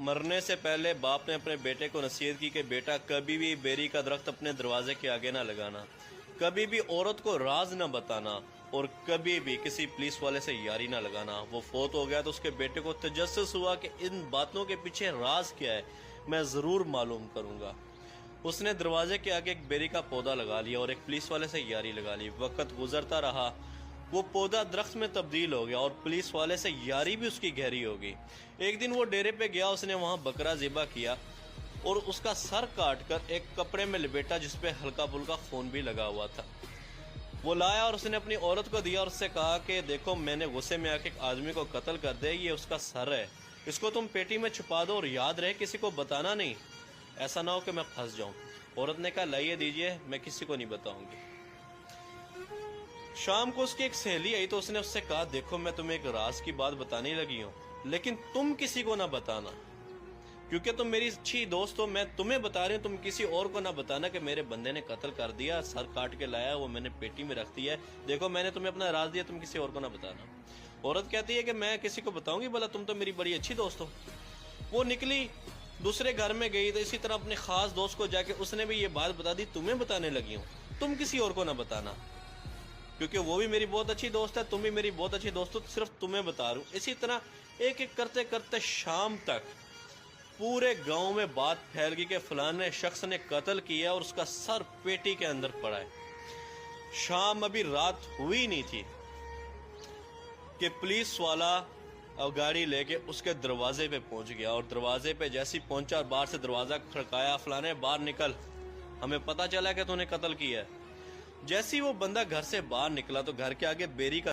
مرنے سے پہلے باپ نے اپنے بیٹے کو نصیحت کی کہ بیٹا کبھی بھی بیری کا درخت اپنے دروازے کے آگے نہ لگانا، کبھی بھی عورت کو راز نہ بتانا، اور کبھی بھی کسی پولیس والے سے یاری نہ لگانا۔ وہ فوت ہو گیا تو اس کے بیٹے کو تجسس ہوا کہ ان باتوں کے پیچھے راز کیا ہے، میں ضرور معلوم کروں گا۔ اس نے دروازے کے آگے ایک بیری کا پودا لگا لیا اور ایک پولیس والے سے یاری لگا لی۔ وقت گزرتا رہا، وہ پودا درخت میں تبدیل ہو گیا اور پولیس والے سے یاری بھی اس کی گہری ہو گئی۔ ایک دن وہ ڈیرے پہ گیا، اس نے وہاں بکرا ذبح کیا اور اس کا سر کاٹ کر ایک کپڑے میں لپیٹا جس پہ ہلکا پھلکا خون بھی لگا ہوا تھا۔ وہ لایا اور اس نے اپنی عورت کو دیا اور اس سے کہا کہ دیکھو میں نے غصے میں آ کے ایک آدمی کو قتل کر دیا، یہ اس کا سر ہے، اس کو تم پیٹی میں چھپا دو اور یاد رہے کسی کو بتانا نہیں، ایسا نہ ہو کہ میں پھنس جاؤں۔ عورت نے کہا لائیے دیجئے، میں کسی کو نہیں بتاؤں گی۔ شام کو اس کی ایک سہیلی آئی تو اس نے اس سے کہا دیکھو میں تمہیں ایک راز کی بات بتانے لگی ہوں، لیکن تم کسی کو نہ بتانا، کیونکہ تم میری اچھی دوست ہو، میں تمہیں بتا رہی ہوں، تم کسی اور کو نہ بتانا کہ میرے بندے نے قتل کر دیا، سر کاٹ کے لایا، وہ میں نے پیٹی میں رکھ دیا ہے، دیکھو میں نے تمہیں اپنا راز دیا، تم کسی اور کو نہ بتانا۔ عورت کہتی ہے کہ میں کسی کو بتاؤں گی، بھلا تم تو میری بڑی اچھی دوست ہو۔ وہ نکلی، دوسرے گھر میں گئی تو اسی طرح اپنے خاص دوست کو جا کے اس نے بھی یہ بات بتا دی، تمہیں بتانے لگی ہوں، تم کسی اور کو نہ بتانا، کیونکہ وہ بھی میری بہت اچھی دوست ہے، تم بھی میری بہت اچھی دوست ہو، صرف تمہیں بتا رہا ہوں۔ اسی طرح ایک ایک کرتے کرتے شام تک پورے گاؤں میں بات پھیل گئی کہ فلانے شخص نے قتل کیا اور اس کا سر پیٹی کے اندر پڑا ہے۔ شام ابھی رات ہوئی نہیں تھی کہ پولیس والا گاڑی لے کے اس کے دروازے پہ پہنچ گیا، اور دروازے پہ جیسی پہنچا اور باہر سے دروازہ کھڑکایا، فلانے باہر نکل، ہمیں پتہ چلا کہ تو نے قتل کیا ہے۔ جیسی وہ بندہ گھر سے باہر نکلا تو گھر کے آگے بیری کا